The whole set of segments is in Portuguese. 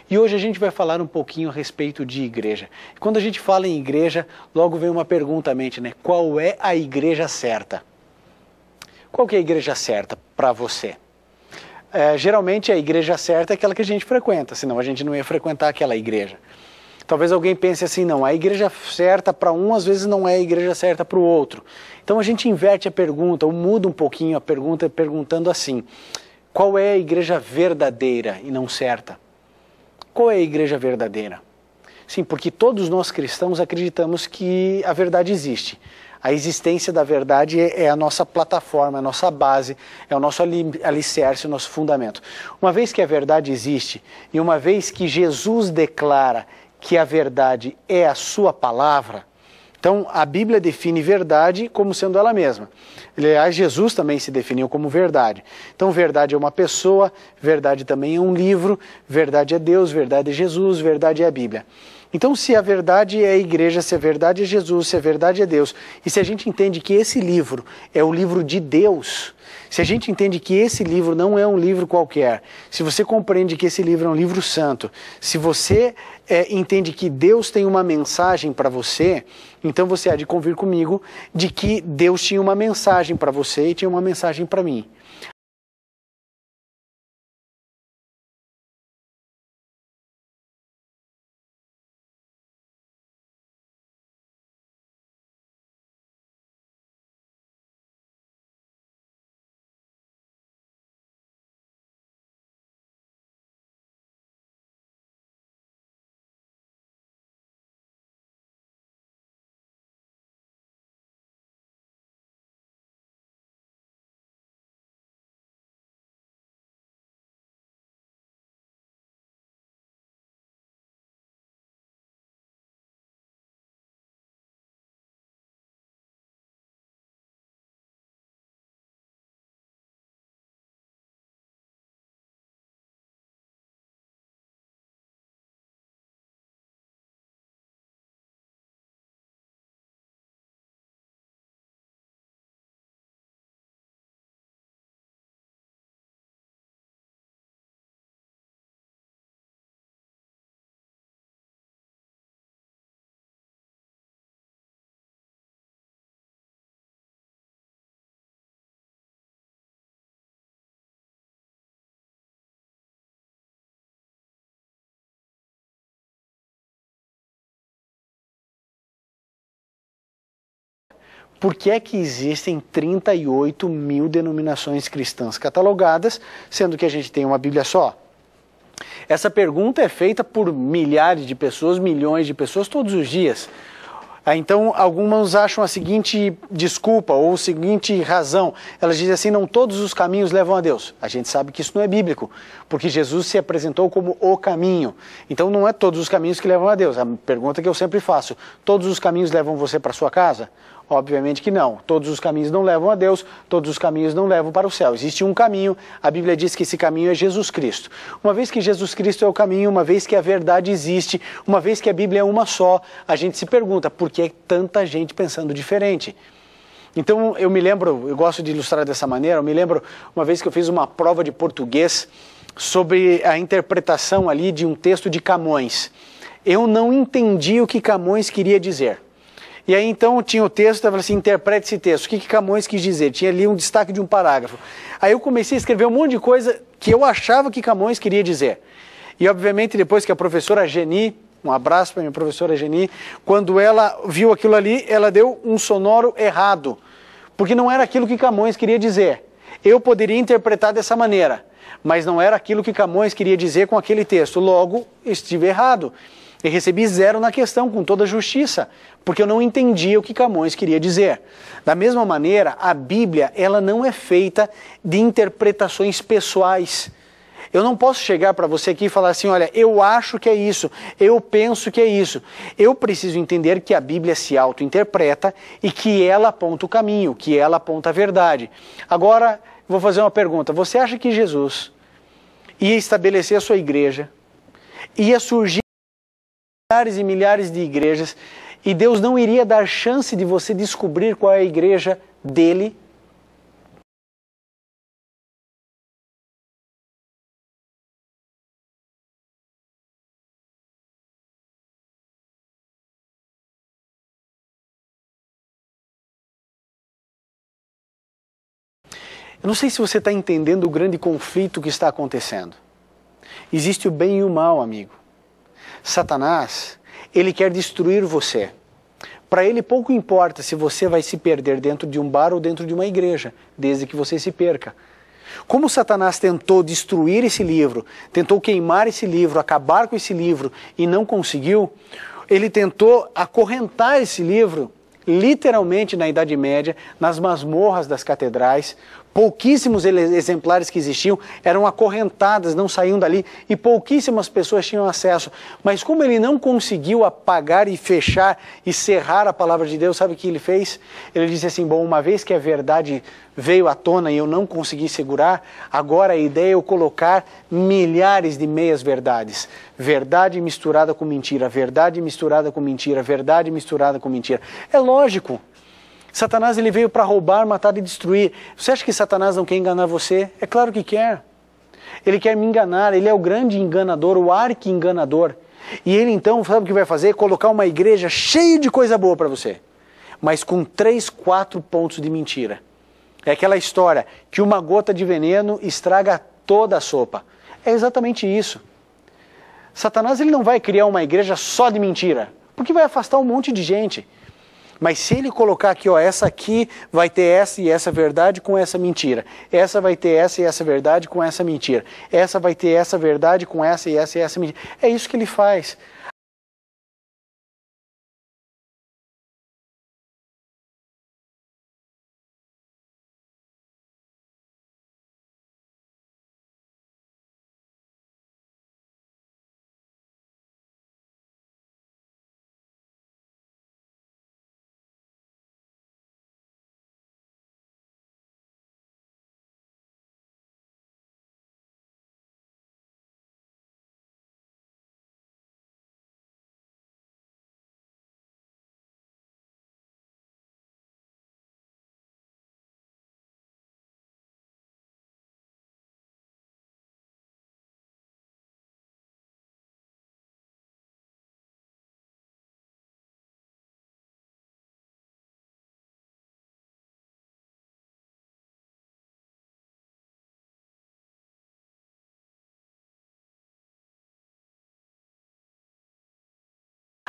E hoje a gente vai falar um pouquinho a respeito de igreja. E quando a gente fala em igreja, logo vem uma pergunta à mente, né? Qual é a igreja certa? Qual que é a igreja certa para você? Geralmente a igreja certa é aquela que a gente frequenta, senão a gente não ia frequentar aquela igreja. Talvez alguém pense assim, não, a igreja certa para um às vezes não é a igreja certa para o outro. Então a gente inverte a pergunta, ou muda um pouquinho a pergunta, perguntando assim, qual é a igreja verdadeira e não certa? Qual é a igreja verdadeira? Sim, porque todos nós cristãos acreditamos que a verdade existe. A existência da verdade é a nossa plataforma, a nossa base, é o nosso alicerce, o nosso fundamento. Uma vez que a verdade existe e uma vez que Jesus declara que a verdade é a sua palavra, então a Bíblia define verdade como sendo ela mesma. Aliás, Jesus também se definiu como verdade. Então verdade é uma pessoa, verdade também é um livro, verdade é Deus, verdade é Jesus, verdade é a Bíblia. Então se a verdade é a igreja, se a verdade é Jesus, se a verdade é Deus, e se a gente entende que esse livro é o livro de Deus, se a gente entende que esse livro não é um livro qualquer, se você compreende que esse livro é um livro santo, se você entende que Deus tem uma mensagem para você, então você há de convir comigo de que Deus tinha uma mensagem para você e tinha uma mensagem para mim. Por que é que existem 38 mil denominações cristãs catalogadas, sendo que a gente tem uma Bíblia só? Essa pergunta é feita por milhares de pessoas, milhões de pessoas todos os dias. Então, algumas acham a seguinte desculpa ou a seguinte razão. Elas dizem assim, não todos os caminhos levam a Deus. A gente sabe que isso não é bíblico, porque Jesus se apresentou como o caminho. Então, não é todos os caminhos que levam a Deus. A pergunta que eu sempre faço, todos os caminhos levam você para sua casa? Obviamente que não. Todos os caminhos não levam a Deus, todos os caminhos não levam para o céu. Existe um caminho, a Bíblia diz que esse caminho é Jesus Cristo. Uma vez que Jesus Cristo é o caminho, uma vez que a verdade existe, uma vez que a Bíblia é uma só, a gente se pergunta, por que tanta gente pensando diferente? Então eu me lembro, eu gosto de ilustrar dessa maneira, eu me lembro uma vez que eu fiz uma prova de português sobre a interpretação ali de um texto de Camões. Eu não entendi o que Camões queria dizer. E aí então tinha o texto, estava assim, interprete esse texto, o que Camões quis dizer? Tinha ali um destaque de um parágrafo. Aí eu comecei a escrever um monte de coisa que eu achava que Camões queria dizer. E obviamente depois que a professora Geni, um abraço para a minha professora Geni, quando ela viu aquilo ali, ela deu um sonoro errado, porque não era aquilo que Camões queria dizer. Eu poderia interpretar dessa maneira, mas não era aquilo que Camões queria dizer com aquele texto, logo estive errado. E recebi 0 na questão, com toda a justiça, porque eu não entendia o que Camões queria dizer. Da mesma maneira, a Bíblia ela não é feita de interpretações pessoais. Eu não posso chegar para você aqui e falar assim, olha, eu acho que é isso, eu penso que é isso. Eu preciso entender que a Bíblia se auto-interpreta e que ela aponta o caminho, que ela aponta a verdade. Agora, vou fazer uma pergunta. Você acha que Jesus ia estabelecer a sua igreja, ia surgir milhares e milhares de igrejas, e Deus não iria dar chance de você descobrir qual é a igreja dele? Eu não sei se você está entendendo o grande conflito que está acontecendo. Existe o bem e o mal, amigo. Satanás, ele quer destruir você. Para ele pouco importa se você vai se perder dentro de um bar ou dentro de uma igreja, desde que você se perca. Como Satanás tentou destruir esse livro, tentou queimar esse livro, acabar com esse livro e não conseguiu, ele tentou acorrentar esse livro, literalmente na Idade Média, nas masmorras das catedrais. Pouquíssimos exemplares que existiam eram acorrentadas, não saíam dali, e pouquíssimas pessoas tinham acesso. Mas como ele não conseguiu apagar e fechar e cerrar a palavra de Deus, sabe o que ele fez? Ele disse assim, bom, uma vez que a verdade veio à tona e eu não consegui segurar, agora a ideia é eu colocar milhares de meias verdades. Verdade misturada com mentira, verdade misturada com mentira, verdade misturada com mentira. É lógico. Satanás ele veio para roubar, matar e destruir. Você acha que Satanás não quer enganar você? É claro que quer. Ele quer me enganar, ele é o grande enganador, o arqui-enganador. E ele então, sabe o que vai fazer? Colocar uma igreja cheia de coisa boa para você, mas com 3, 4 pontos de mentira. É aquela história que uma gota de veneno estraga toda a sopa. É exatamente isso. Satanás ele não vai criar uma igreja só de mentira, porque vai afastar um monte de gente. Mas se ele colocar aqui, ó, essa aqui vai ter essa e essa verdade com essa mentira. Essa vai ter essa e essa verdade com essa mentira. Essa vai ter essa verdade com essa e essa mentira. É isso que ele faz.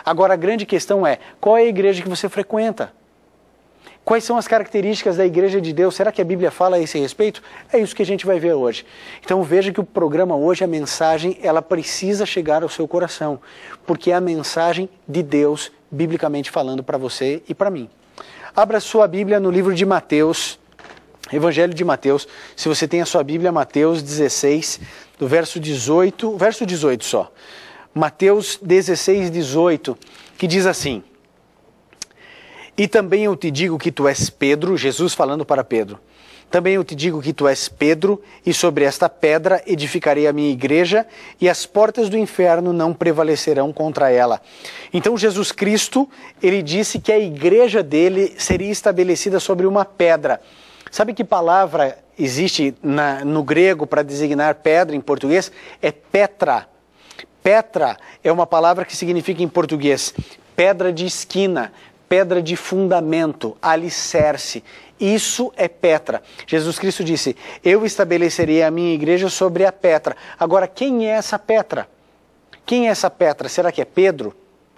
Agora a grande questão é, qual é a igreja que você frequenta? Quais são as características da igreja de Deus? Será que a Bíblia fala a esse respeito? É isso que a gente vai ver hoje. Então veja que o programa hoje, a mensagem, ela precisa chegar ao seu coração, porque é a mensagem de Deus, biblicamente falando, para você e para mim. Abra sua Bíblia no livro de Mateus, Evangelho de Mateus. Se você tem a sua Bíblia, Mateus 16, do verso 18 só. Mateus 16, 18, que diz assim: E também eu te digo que tu és Pedro, Jesus falando para Pedro, também eu te digo que tu és Pedro, e sobre esta pedra edificarei a minha igreja, e as portas do inferno não prevalecerão contra ela. Então Jesus Cristo, ele disse que a igreja dele seria estabelecida sobre uma pedra. Sabe que palavra existe no grego para designar pedra em português? É Petra. Petra é uma palavra que significa em português pedra de esquina, pedra de fundamento, alicerce. Isso é Petra. Jesus Cristo disse, eu estabelecerei a minha igreja sobre a Petra. Agora, quem é essa Petra? Quem é essa Petra? Será que é Pedro?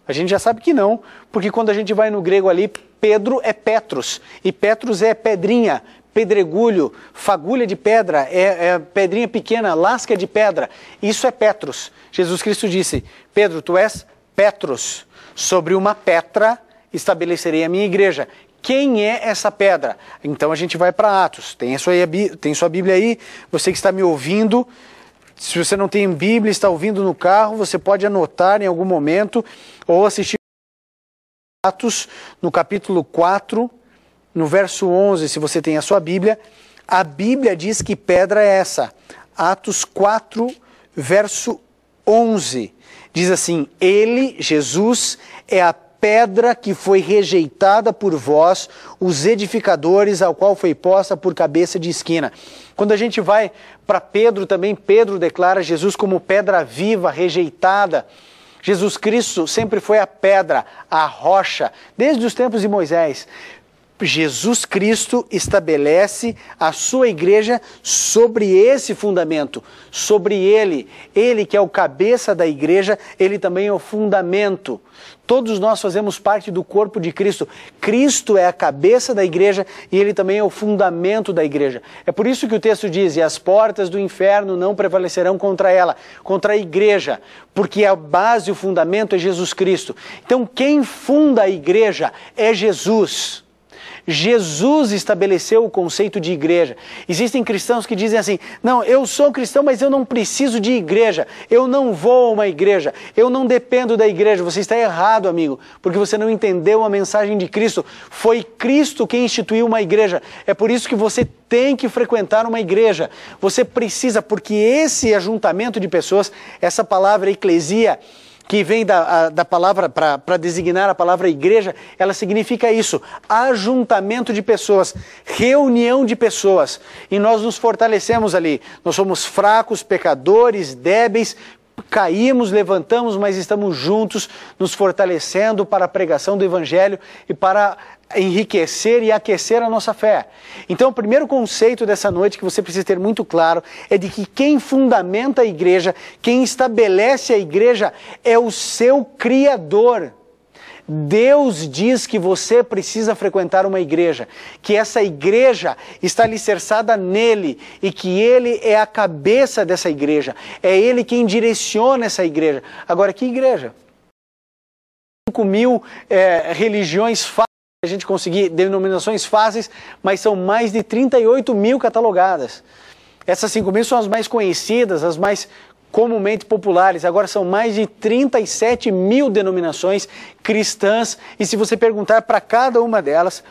A gente já sabe que não, porque quando a gente vai no grego ali, Pedro é Petros, e Petros é pedrinha, pedregulho, fagulha de pedra, é pedrinha pequena, lasca de pedra. Isso é Petros. Jesus Cristo disse, Pedro, tu és Petros, sobre uma Petra estabelecerei a minha igreja. Quem é essa pedra? Então a gente vai para Atos, tem sua Bíblia aí, você que está me ouvindo, se você não tem Bíblia, está ouvindo no carro, você pode anotar em algum momento, ou assistir Atos, no capítulo 4, no verso 11, se você tem a sua Bíblia, a Bíblia diz que pedra é essa. Atos 4, verso 11, diz assim, ele, Jesus, é a pedra que foi rejeitada por vós, os edificadores, ao qual foi posta por cabeça de esquina. Quando a gente vai para Pedro também, Pedro declara Jesus como pedra viva, rejeitada. Jesus Cristo sempre foi a pedra, a rocha, desde os tempos de Moisés. Jesus Cristo estabelece a sua igreja sobre esse fundamento, sobre ele. Ele que é o cabeça da igreja, ele também é o fundamento. Todos nós fazemos parte do corpo de Cristo. Cristo é a cabeça da igreja e ele também é o fundamento da igreja. É por isso que o texto diz, e as portas do inferno não prevalecerão contra ela, contra a igreja, porque a base, o fundamento é Jesus Cristo. Então quem funda a igreja é Jesus. Jesus estabeleceu o conceito de igreja. Existem cristãos que dizem assim, não, eu sou cristão, mas eu não preciso de igreja, eu não vou a uma igreja, eu não dependo da igreja. Você está errado, amigo, porque você não entendeu a mensagem de Cristo. Foi Cristo quem instituiu uma igreja. É por isso que você tem que frequentar uma igreja. Você precisa, porque esse ajuntamento de pessoas, essa palavra eclesia, que vem da palavra, para designar a palavra igreja, ela significa isso, ajuntamento de pessoas, reunião de pessoas, e nós nos fortalecemos ali. Nós somos fracos, pecadores, débeis, caímos, levantamos, mas estamos juntos, nos fortalecendo para a pregação do Evangelho e para enriquecer e aquecer a nossa fé. Então, o primeiro conceito dessa noite que você precisa ter muito claro é de que quem fundamenta a igreja, quem estabelece a igreja é o seu Criador. Deus diz que você precisa frequentar uma igreja, que essa igreja está alicerçada nele e que ele é a cabeça dessa igreja, é ele quem direciona essa igreja. Agora, que igreja? 5.000 religiões fáceis, a gente conseguir denominações fáceis, mas são mais de 38.000 catalogadas. Essas 5.000 são as mais conhecidas, as mais comumente populares. Agora são mais de 37.000 denominações cristãs, e se você perguntar para cada uma delas,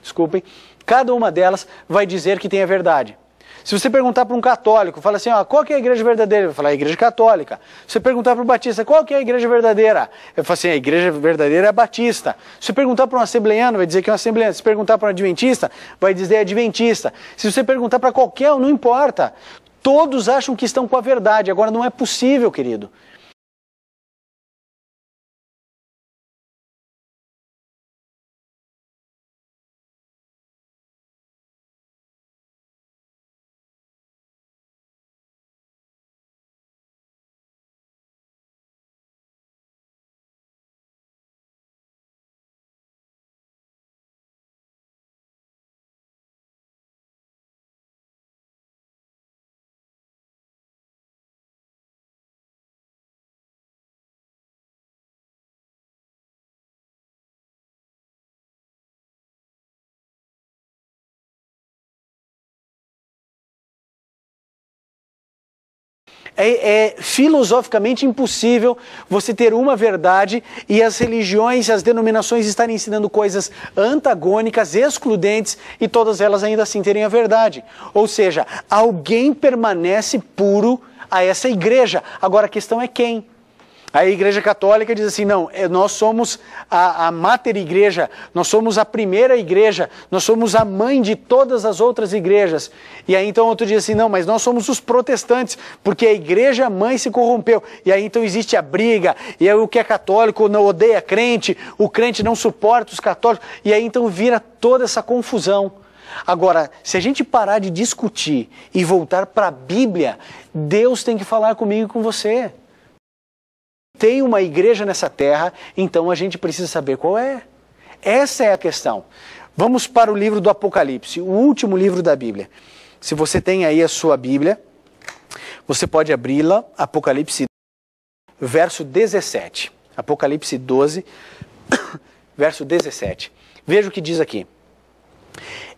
desculpem, cada uma delas vai dizer que tem a verdade. Se você perguntar para um católico, fala assim, ó, qual que é a igreja verdadeira? Ele vai falar, a igreja católica. Se você perguntar para o batista, qual que é a igreja verdadeira? Ele fala assim, a igreja verdadeira é a batista. Se você perguntar para um assembleano, vai dizer que é um assembleano. Se perguntar para um adventista, vai dizer adventista. Se você perguntar para qualquer um, não importa. Todos acham que estão com a verdade. Agora não é possível, querido. É filosoficamente impossível você ter uma verdade e as religiões, as denominações estarem ensinando coisas antagônicas, excludentes, e todas elas ainda assim terem a verdade. Ou seja, alguém permanece puro a essa igreja. Agora a questão é quem? A igreja católica diz assim, não, nós somos a mater igreja, nós somos a primeira igreja, nós somos a mãe de todas as outras igrejas. E aí então outro diz assim, não, mas nós somos os protestantes, porque a igreja mãe se corrompeu. E aí então existe a briga, e aí o que é católico não odeia crente, o crente não suporta os católicos, e aí então vira toda essa confusão. Agora, se a gente parar de discutir e voltar para a Bíblia, Deus tem que falar comigo e com você. Tem uma igreja nessa terra, então a gente precisa saber qual é. Essa é a questão. Vamos para o livro do Apocalipse, o último livro da Bíblia. Se você tem aí a sua Bíblia, você pode abri-la, Apocalipse, verso 17. Apocalipse 12, verso 17. Veja o que diz aqui.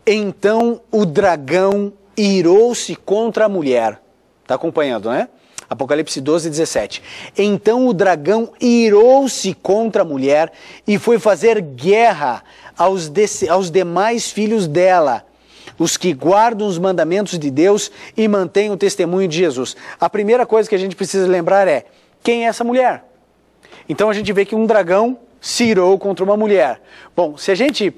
Então o dragão irou-se contra a mulher. Está acompanhando, né? Apocalipse 12, 17. Então o dragão irou-se contra a mulher e foi fazer guerra aos demais filhos dela, os que guardam os mandamentos de Deus e mantêm o testemunho de Jesus. A primeira coisa que a gente precisa lembrar é, quem é essa mulher? Então a gente vê que um dragão se irou contra uma mulher. Bom, se a gente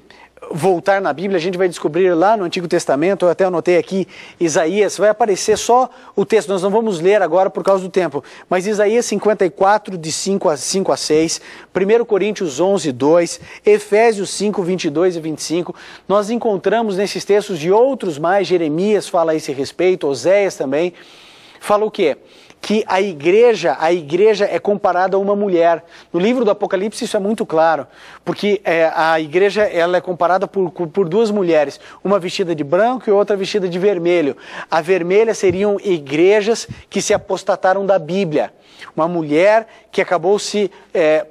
voltar na Bíblia, a gente vai descobrir lá no Antigo Testamento, eu até anotei aqui, Isaías, vai aparecer só o texto, nós não vamos ler agora por causa do tempo, mas Isaías 54, de 5 a 6, 1 Coríntios 11, 2, Efésios 5, 22 e 25, nós encontramos nesses textos de outros mais, Jeremias fala a esse respeito, Oséias também, fala o quê? Que a igreja é comparada a uma mulher. No livro do Apocalipse isso é muito claro, porque a igreja ela é comparada por duas mulheres, uma vestida de branco e outra vestida de vermelho. A vermelha seriam igrejas que se apostataram da Bíblia. Uma mulher que acabou se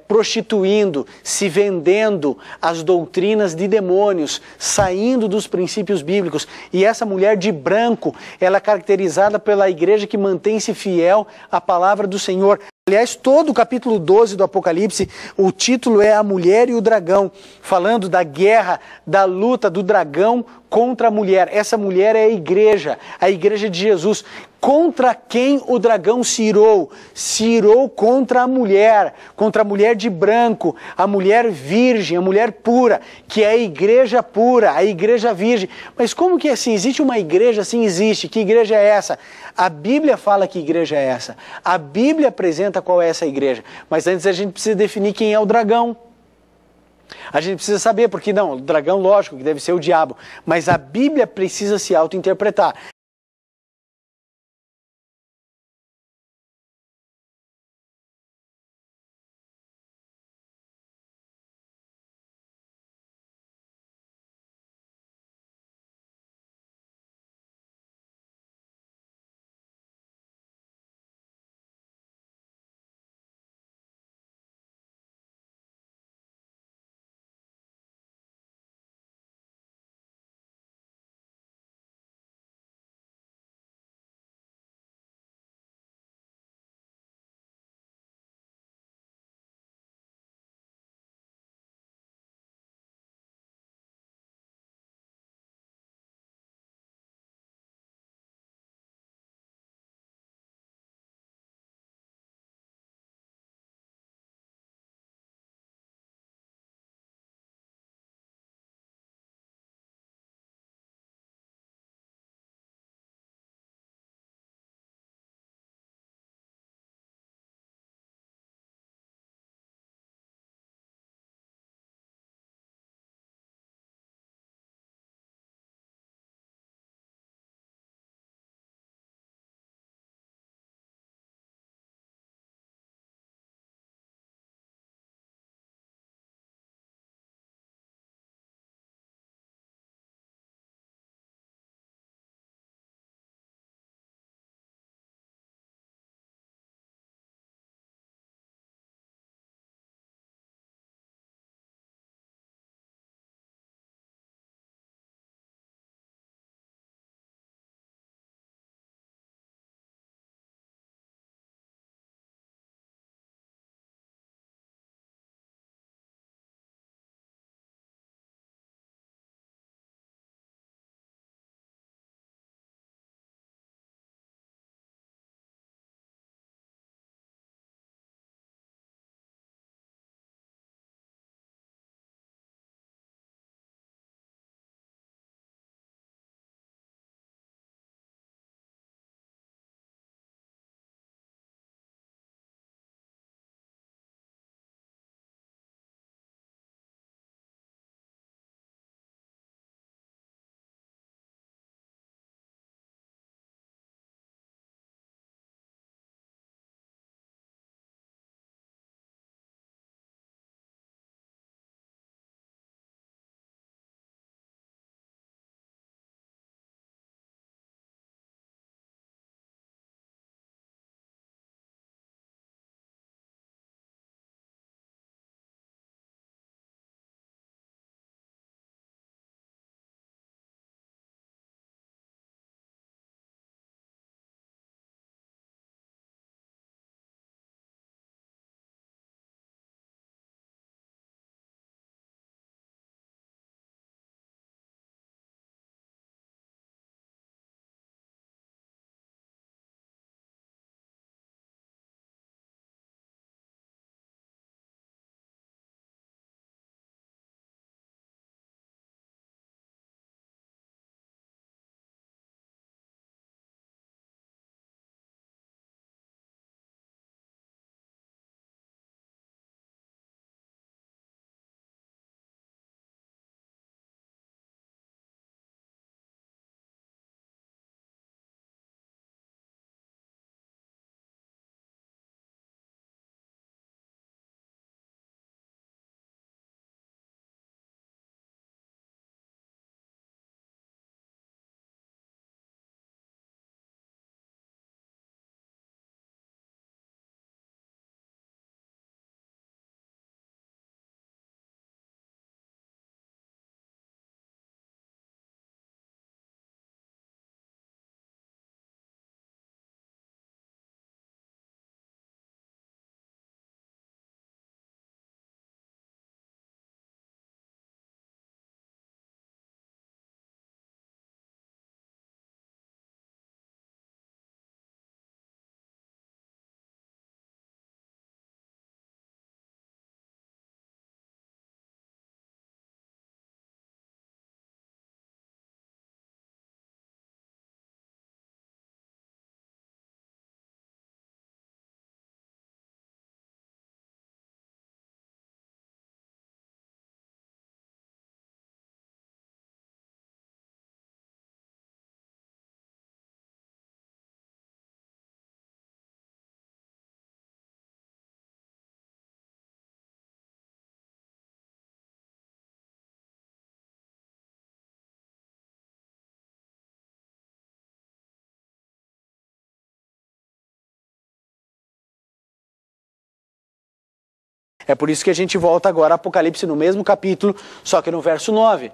prostituindo, se vendendo às doutrinas de demônios, saindo dos princípios bíblicos. E essa mulher de branco, ela é caracterizada pela igreja que mantém-se fiel à palavra do Senhor. Aliás, todo o capítulo 12 do Apocalipse, o título é A Mulher e o Dragão, falando da guerra, da luta do dragão contra a mulher. Essa mulher é a igreja de Jesus. Contra quem o dragão se irou? Se irou contra a mulher de branco, a mulher virgem, a mulher pura, que é a igreja pura, a igreja virgem. Mas como que assim? Existe uma igreja? Assim existe. Que igreja é essa? A Bíblia fala que igreja é essa. A Bíblia apresenta qual é essa igreja. Mas antes a gente precisa definir quem é o dragão. A gente precisa saber, porque não, o dragão, lógico, que deve ser o diabo. Mas a Bíblia precisa se auto-interpretar. É por isso que a gente volta agora a Apocalipse no mesmo capítulo, só que no verso 9.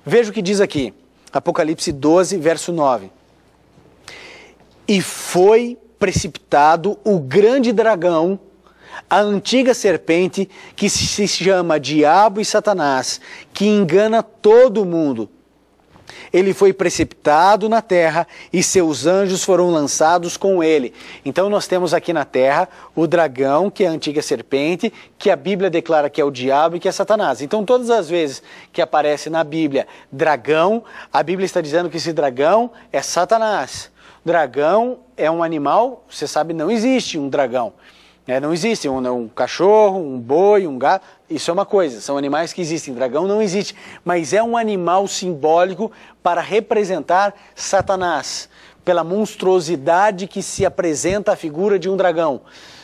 Veja o que diz aqui, Apocalipse 12, verso 9. E foi precipitado o grande dragão, a antiga serpente, que se chama Diabo e Satanás, que engana todo mundo. Ele foi precipitado na terra e seus anjos foram lançados com ele. Então nós temos aqui na terra o dragão, que é a antiga serpente, que a Bíblia declara que é o diabo e que é Satanás. Então todas as vezes que aparece na Bíblia dragão, a Bíblia está dizendo que esse dragão é Satanás. Dragão é um animal, você sabe, não existe um dragão. Não existe um cachorro, um boi, um gato, isso é uma coisa, são animais que existem, dragão não existe, mas é um animal simbólico para representar Satanás, pela monstruosidade que se apresenta a figura de um dragão.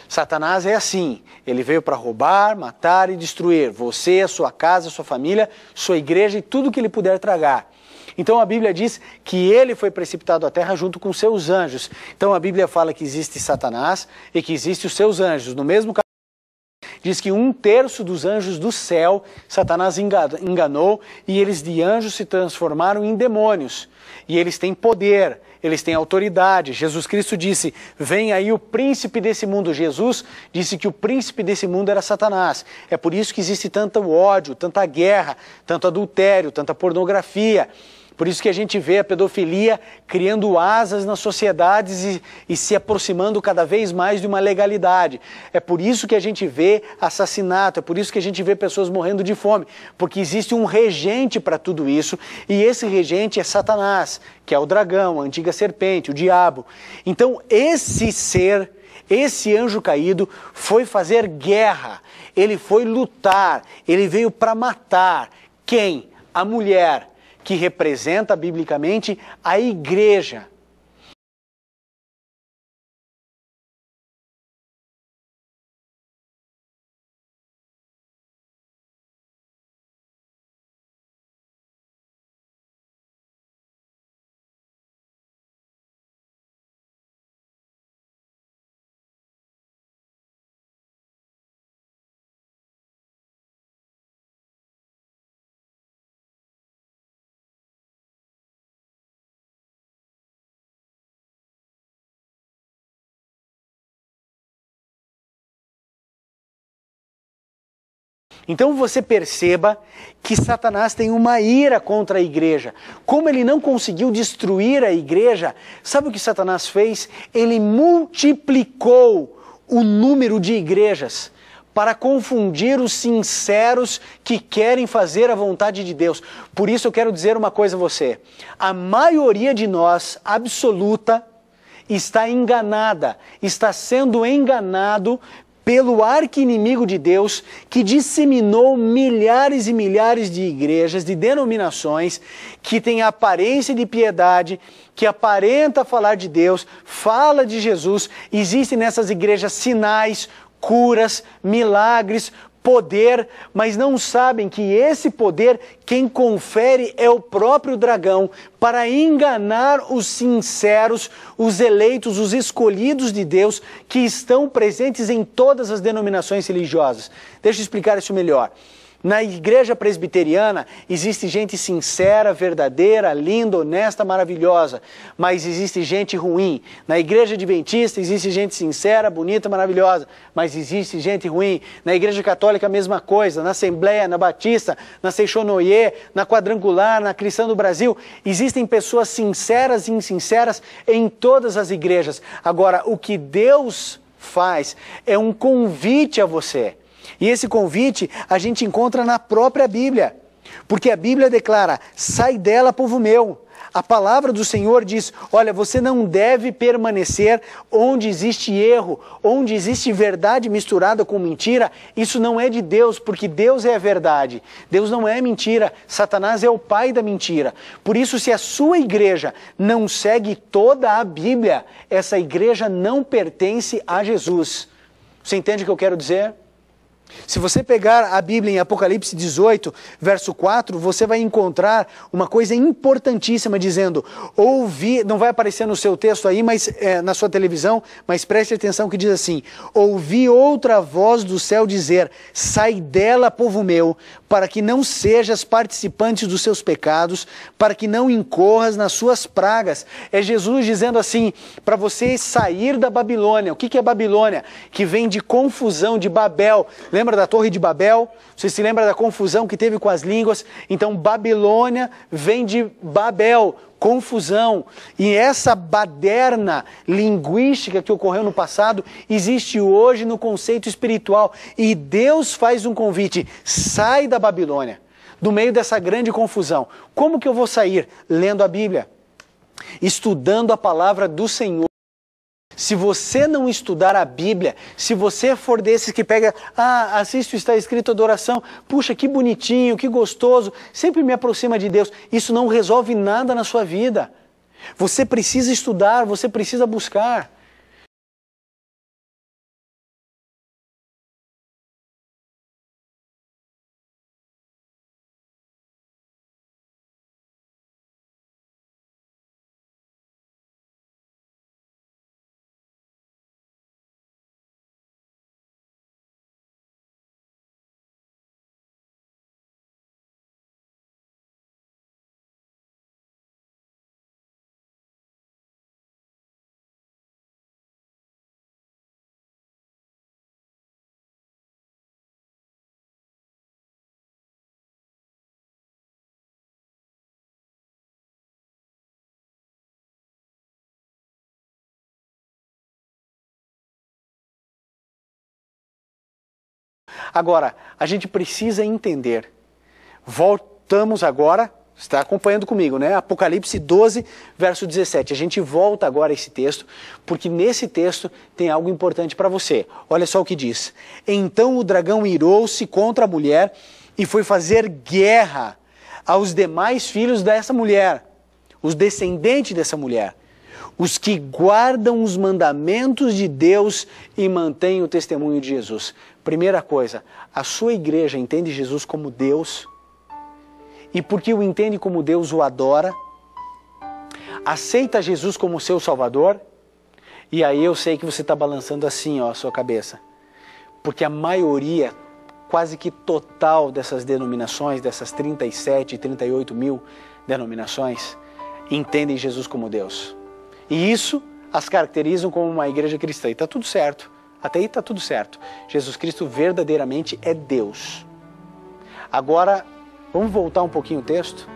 Satanás é assim, ele veio para roubar, matar e destruir, você, a sua casa, a sua família, sua igreja e tudo que ele puder tragar. Então a Bíblia diz que ele foi precipitado à terra junto com seus anjos. Então a Bíblia fala que existe Satanás e que existe os seus anjos. No mesmo capítulo, diz que 1/3 dos anjos do céu, Satanás enganou e eles de anjos se transformaram em demônios. E eles têm poder, eles têm autoridade. Jesus Cristo disse, vem aí o príncipe desse mundo. Jesus disse que o príncipe desse mundo era Satanás. É por isso que existe tanto ódio, tanta guerra, tanto adultério, tanta pornografia. Por isso que a gente vê a pedofilia criando asas nas sociedades e se aproximando cada vez mais de uma legalidade. É por isso que a gente vê assassinato, é por isso que a gente vê pessoas morrendo de fome, porque existe um regente para tudo isso, e esse regente é Satanás, que é o dragão, a antiga serpente, o diabo. Então esse ser, esse anjo caído foi fazer guerra, ele foi lutar, ele veio para matar. Quem? A mulher, que representa biblicamente a igreja. Então você perceba que Satanás tem uma ira contra a igreja. Como ele não conseguiu destruir a igreja, sabe o que Satanás fez? Ele multiplicou o número de igrejas para confundir os sinceros que querem fazer a vontade de Deus. Por isso eu quero dizer uma coisa a você. A maioria de nós, absoluta, está enganada, está sendo enganado pelo arqui-inimigo de Deus, que disseminou milhares e milhares de igrejas, de denominações, que têm a aparência de piedade, que aparenta falar de Deus, fala de Jesus. Existem nessas igrejas sinais, curas, milagres, poder, mas não sabem que esse poder, quem confere é o próprio dragão, para enganar os sinceros, os eleitos, os escolhidos de Deus, que estão presentes em todas as denominações religiosas. Deixa eu explicar isso melhor. Na igreja presbiteriana existe gente sincera, verdadeira, linda, honesta, maravilhosa, mas existe gente ruim. Na igreja adventista existe gente sincera, bonita, maravilhosa, mas existe gente ruim. Na igreja católica a mesma coisa, na Assembleia, na Batista, na Seixonoye, na Quadrangular, na Cristã do Brasil, existem pessoas sinceras e insinceras em todas as igrejas. Agora, o que Deus faz é um convite a você. E esse convite a gente encontra na própria Bíblia, porque a Bíblia declara, sai dela, povo meu. A palavra do Senhor diz, olha, você não deve permanecer onde existe erro, onde existe verdade misturada com mentira. Isso não é de Deus, porque Deus é a verdade. Deus não é mentira, Satanás é o pai da mentira. Por isso, se a sua igreja não segue toda a Bíblia, essa igreja não pertence a Jesus. Você entende o que eu quero dizer? Se você pegar a Bíblia em Apocalipse 18, verso 4, você vai encontrar uma coisa importantíssima dizendo, ouvi, não vai aparecer no seu texto aí, mas na sua televisão, mas preste atenção que diz assim, ouvi outra voz do céu dizer, sai dela, povo meu, para que não sejas participante dos seus pecados, para que não incorras nas suas pragas. É Jesus dizendo assim, para você sair da Babilônia. O que é Babilônia? Que vem de confusão, de Babel. Lembra da Torre de Babel? Você se lembra da confusão que teve com as línguas? Então Babilônia vem de Babel, confusão. E essa baderna linguística que ocorreu no passado existe hoje no conceito espiritual. E Deus faz um convite, sai da Babilônia, do meio dessa grande confusão. Como que eu vou sair? Lendo a Bíblia, estudando a palavra do Senhor. Se você não estudar a Bíblia, se você for desses que pega, assiste o Está Escrito Adoração, puxa, que bonitinho, que gostoso, sempre me aproxima de Deus, isso não resolve nada na sua vida. Você precisa estudar, você precisa buscar. Agora, a gente precisa entender. Voltamos agora, está acompanhando comigo, né? Apocalipse 12, verso 17. A gente volta agora a esse texto, porque nesse texto tem algo importante para você. Olha só o que diz. Então o dragão irou-se contra a mulher e foi fazer guerra aos demais filhos dessa mulher, os descendentes dessa mulher, os que guardam os mandamentos de Deus e mantêm o testemunho de Jesus. Primeira coisa, a sua igreja entende Jesus como Deus, e porque o entende como Deus, o adora, aceita Jesus como seu Salvador, e aí eu sei que você está balançando assim, ó, a sua cabeça, porque a maioria, quase que total dessas denominações, dessas 37, 38 mil denominações, entendem Jesus como Deus. E isso as caracterizam como uma igreja cristã. E está tudo certo. Até aí está tudo certo. Jesus Cristo verdadeiramente é Deus. Agora, vamos voltar um pouquinho o texto?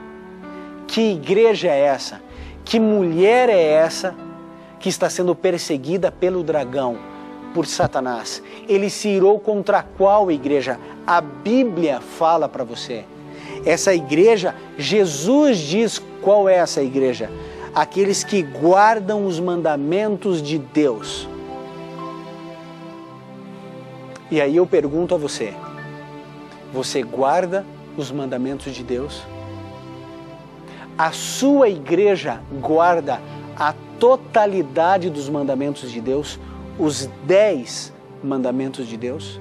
Que igreja é essa? Que mulher é essa que está sendo perseguida pelo dragão, por Satanás? Ele se irou contra qual igreja? A Bíblia fala para você. Essa igreja, Jesus diz qual é essa igreja. Aqueles que guardam os mandamentos de Deus. E aí eu pergunto a você, você guarda os mandamentos de Deus? A sua igreja guarda a totalidade dos mandamentos de Deus? Os 10 mandamentos de Deus?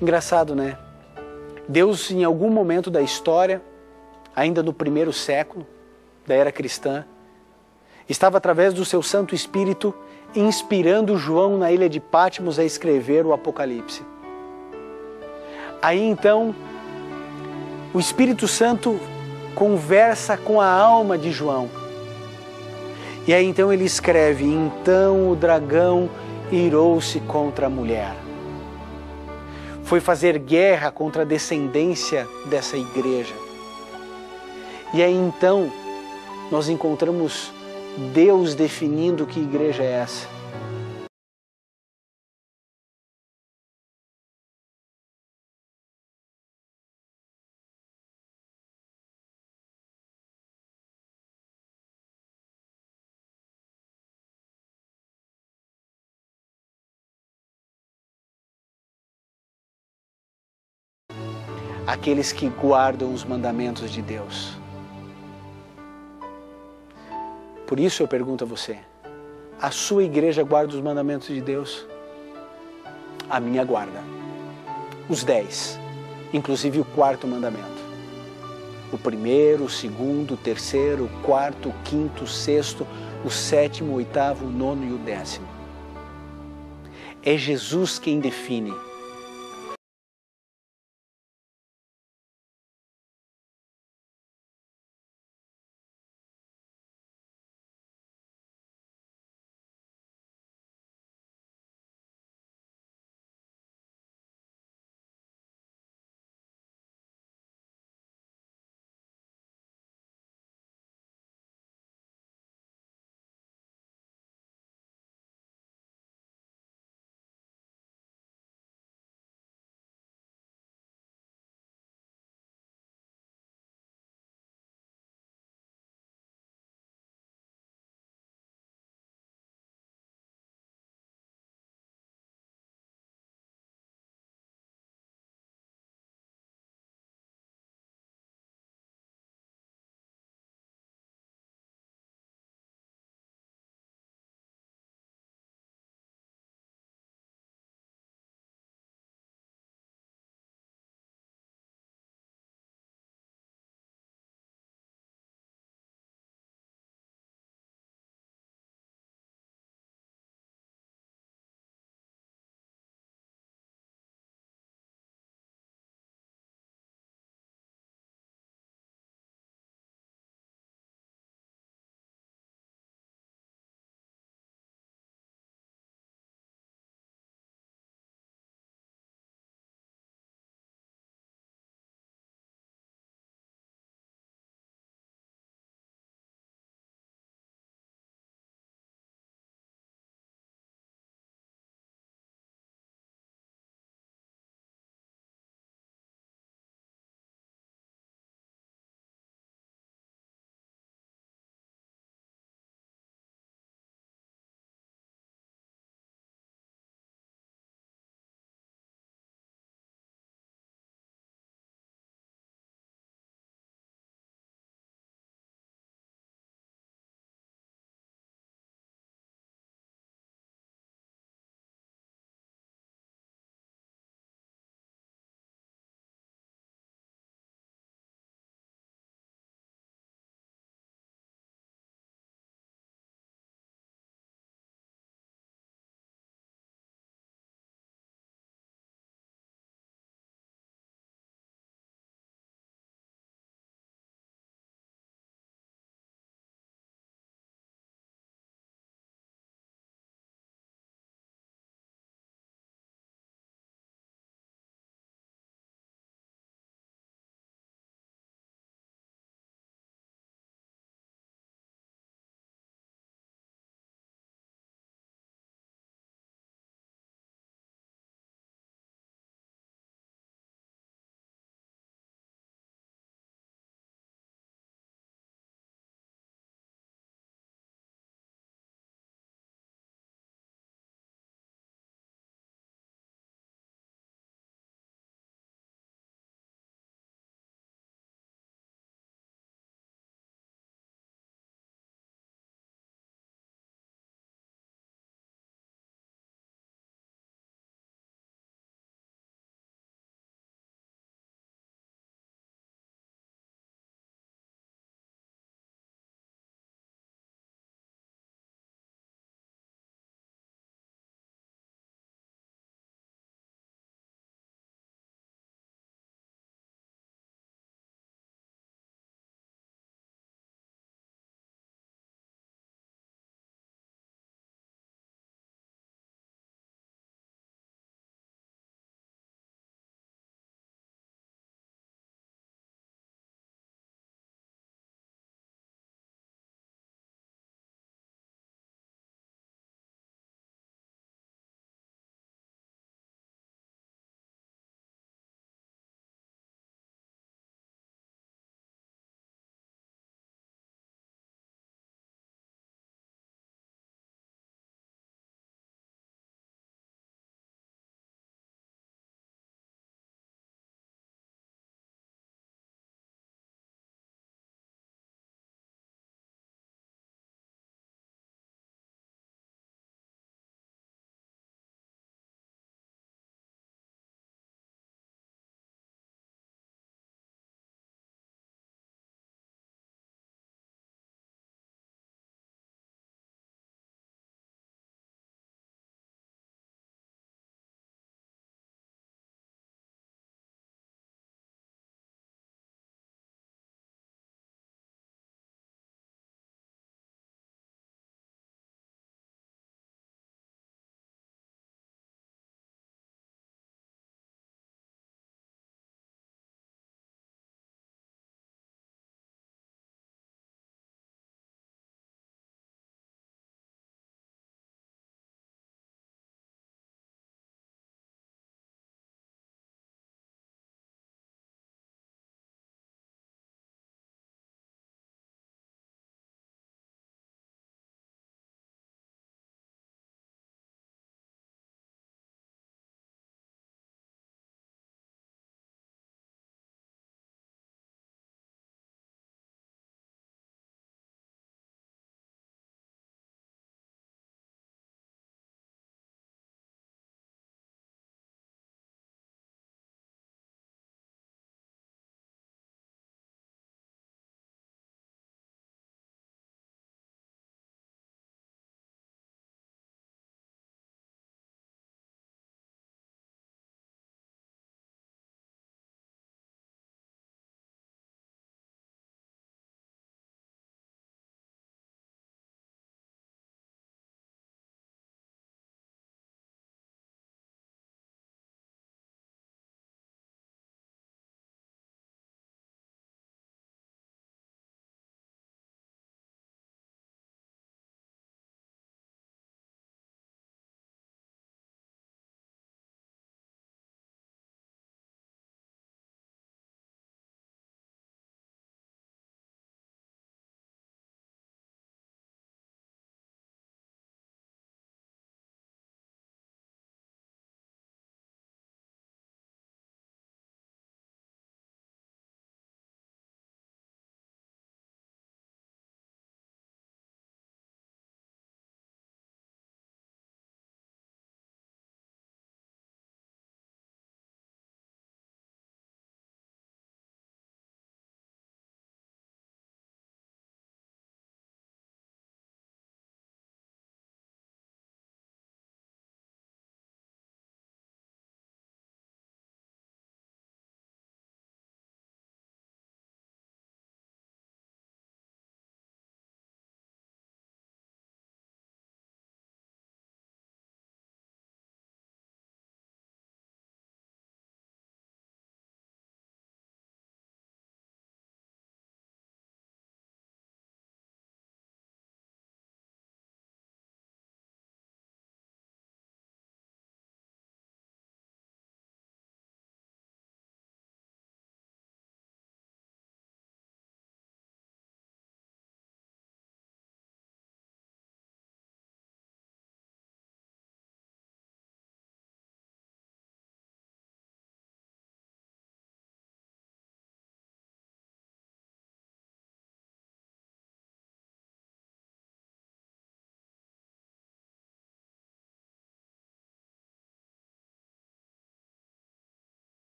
Engraçado, né? Deus, em algum momento da história, ainda no primeiro século da era cristã, estava através do seu Santo Espírito inspirando João na ilha de Patmos a escrever o Apocalipse. Aí então, o Espírito Santo conversa com a alma de João. E aí então ele escreve: então o dragão irou-se contra a mulher. Foi fazer guerra contra a descendência dessa igreja. E aí então nós encontramos Deus definindo que igreja é essa. Aqueles que guardam os mandamentos de Deus. Por isso eu pergunto a você: a sua igreja guarda os mandamentos de Deus? A minha guarda. Os 10, inclusive o 4º mandamento. O 1º, o 2º, o 3º, o 4º, o 5º, o 6º, o 7º, o 8º, o 9º e o 10º. É Jesus quem define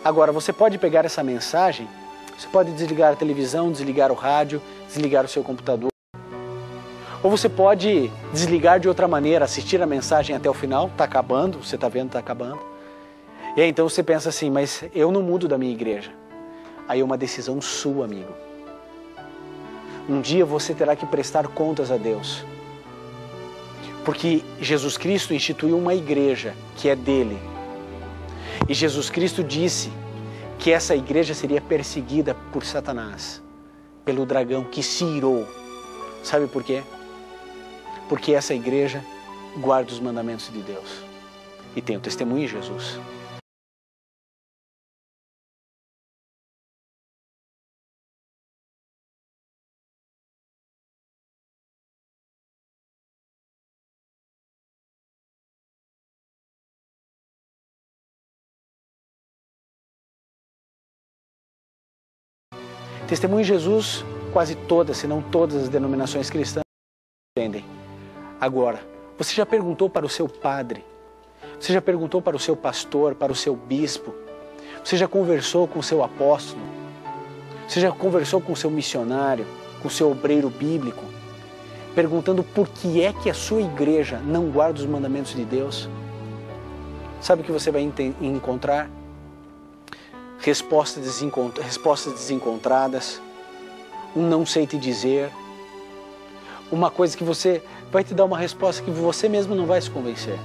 Agora, você pode pegar essa mensagem, você pode desligar a televisão, desligar o rádio, desligar o seu computador. Ou você pode desligar de outra maneira, assistir a mensagem até o final, está acabando, você está vendo, está acabando. E aí então você pensa assim, mas eu não mudo da minha igreja. Aí é uma decisão sua, amigo. Um dia você terá que prestar contas a Deus. Porque Jesus Cristo instituiu uma igreja que é dele. E Jesus Cristo disse que essa igreja seria perseguida por Satanás, pelo dragão que se irou. Sabe por quê? Porque essa igreja guarda os mandamentos de Deus. E tem o testemunho em Jesus. Testemunho em Jesus, quase todas, se não todas as denominações cristãs entendem. Agora, você já perguntou para o seu padre? Você já perguntou para o seu pastor, para o seu bispo? Você já conversou com o seu apóstolo? Você já conversou com o seu missionário, com o seu obreiro bíblico? Perguntando por que é que a sua igreja não guarda os mandamentos de Deus? Sabe o que você vai encontrar? Respostas desencontradas, um não sei te dizer, uma coisa que você vai te dar uma resposta que você mesmo não vai se convencer.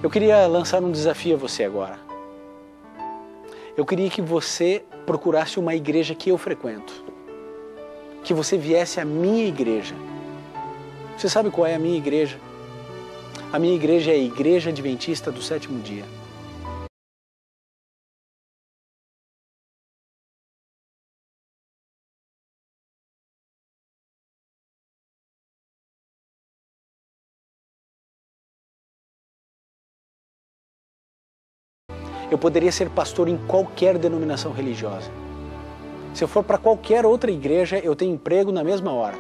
Eu queria lançar um desafio a você agora. Eu queria que você procurasse uma igreja que eu frequento. Que você viesse à minha igreja. Você sabe qual é a minha igreja? A minha igreja é a Igreja Adventista do Sétimo Dia. Eu poderia ser pastor em qualquer denominação religiosa. Se eu for para qualquer outra igreja, eu tenho emprego na mesma hora.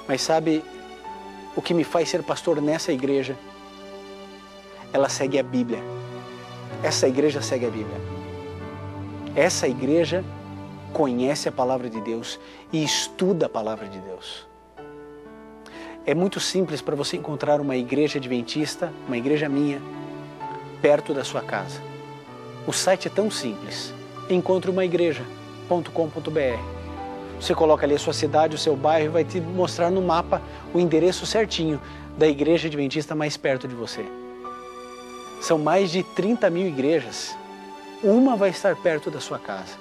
Mas sabe o que me faz ser pastor nessa igreja? Ela segue a Bíblia. Essa igreja segue a Bíblia. Essa igreja conhece a palavra de Deus e estuda a palavra de Deus. É muito simples para você encontrar uma igreja adventista, uma igreja minha, perto da sua casa. O site é tão simples, encontreumaigreja.com.br. Você coloca ali a sua cidade, o seu bairro, e vai te mostrar no mapa o endereço certinho da igreja adventista mais perto de você. São mais de 30 mil igrejas, uma vai estar perto da sua casa.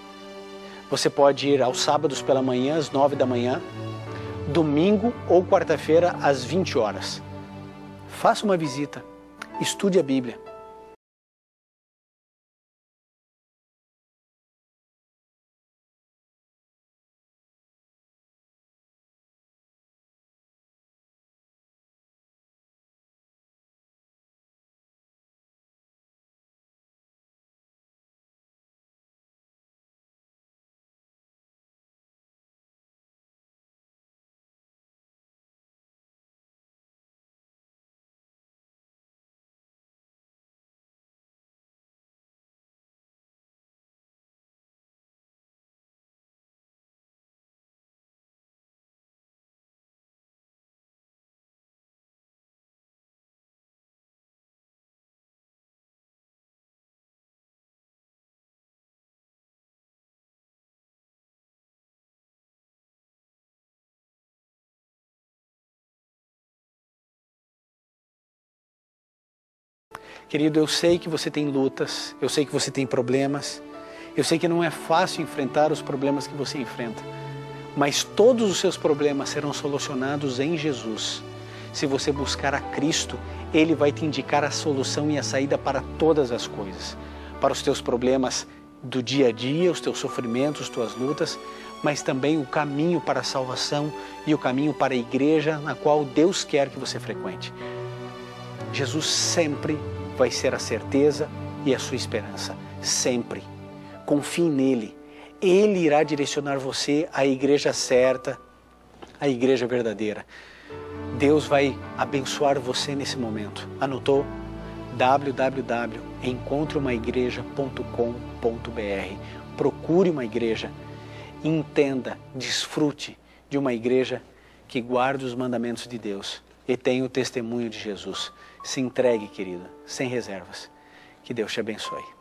Você pode ir aos sábados pela manhã, às 9 da manhã, domingo ou quarta-feira, às 20 horas. Faça uma visita, estude a Bíblia. Querido, eu sei que você tem lutas, eu sei que você tem problemas, eu sei que não é fácil enfrentar os problemas que você enfrenta, mas todos os seus problemas serão solucionados em Jesus. Se você buscar a Cristo, Ele vai te indicar a solução e a saída para todas as coisas, para os teus problemas do dia a dia, os teus sofrimentos, as tuas lutas, mas também o caminho para a salvação e o caminho para a igreja na qual Deus quer que você frequente. Jesus sempre vai ser a certeza e a sua esperança, sempre. Confie nele, ele irá direcionar você à igreja certa, à igreja verdadeira. Deus vai abençoar você nesse momento. Anotou? www.encontreumaigreja.com.br. Procure uma igreja, entenda, desfrute de uma igreja que guarda os mandamentos de Deus e tenha o testemunho de Jesus. Se entregue, querido, sem reservas. Que Deus te abençoe.